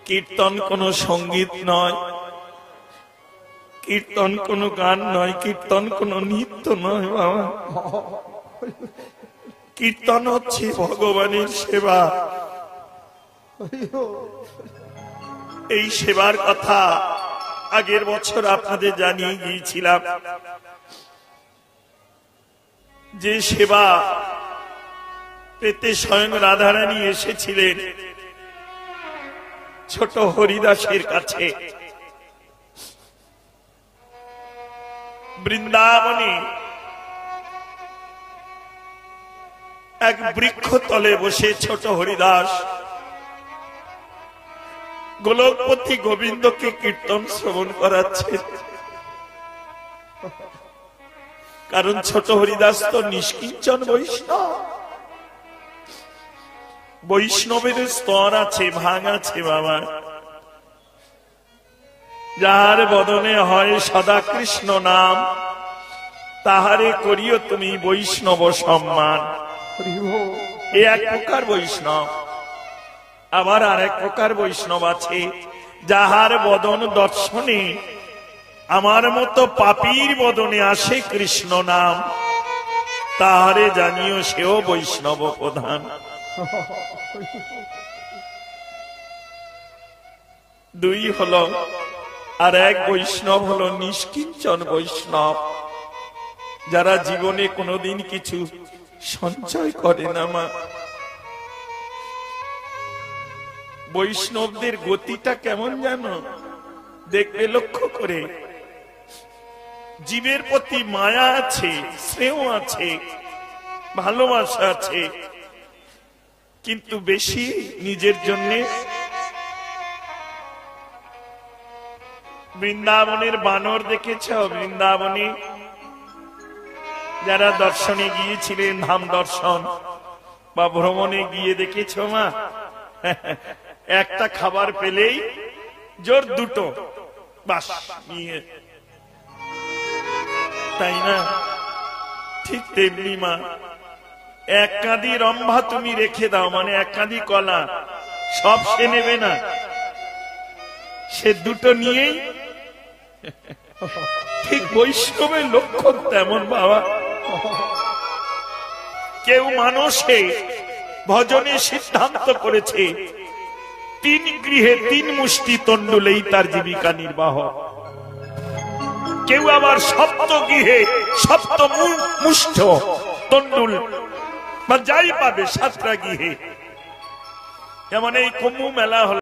কীর্তন কোনো সঙ্গীত নয়, কীর্তন কোনো গান নয়, কীর্তন কোনো নৃত্য নয় বাবা। কীর্তন হচ্ছে ভগবানের সেবা। এই সেবার কথা আগের বছর আপনাদের জানিয়ে গিয়েছিলাম, যে সেবা পেতে স্বয়ং রাধারানী এসেছিলেন ছোট হরিদাসের কাছে। বৃন্দাবনে এক বৃক্ষ তলে বসে ছোট হরিদাস গোলকপতি গোবিন্দকে কীর্তন শ্রবণ করাচ্ছে। কারণ ছোট হরিদাস তো নিষ্কিঞ্চন বৈষ্ণব। বৈষ্ণবের স্তর আছে, ভাগ আছে বাবা। যাহার বদনে হয় সদা কৃষ্ণ নাম, তাহারে করিও তুমি বৈষ্ণব সম্মান। এ এক প্রকার বৈষ্ণব। আবার আর এক প্রকার বৈষ্ণব আছে, যাহার বদন দর্শনে আমার মতো পাপীর বদনে আসে কৃষ্ণ নাম, তাহারে জানিও সেও বৈষ্ণব প্রধান। দুই হলো, আর এক বৈষ্ণব হলো নিষ্কিঞ্চন বৈষ্ণব, যারা জীবনে কোনোদিন কিছু সঞ্চয় করে না মা। বৈষ্ণবদের গতিটা কেমন জানো? দেখবে লক্ষ্য করে, জীবের প্রতি মায়া আছে, স্নেহ আছে, ভালোবাসা আছে, কিন্তু বেশি নিজের জন্য। বৃন্দাবনের বানর দেখেছ? বৃন্দাবনে যারা দর্শনে গিয়েছিলেন, ধাম দর্শন বা ভ্রমণে গিয়ে দেখেছ মা? একটা খাবার পেলেই জোর দুটো বাস নিয়ে, তাই না? ঠিক তেমনি মা, এক কাঁদি রম্ভা তুমি রেখে দাও, মানে এক কাঁদি কলা, সব সে নেবে না, সে দুটো নিয়েই। ঠিক বৈষ্ণবের লক্ষণ তেমন বাবা। কেউ মানুষে ভজনে সিদ্ধান্ত করেছে 3 গৃহে 3 মুষ্টি তণ্ডুলেই তার জীবিকা নির্বাহ। কেউ আবার 7 গৃহে 7 মুষ্ঠ তণ্ডুল বা যাই পাবে 7টা গৃহে। যেমন এই কুম্ভ মেলা হল,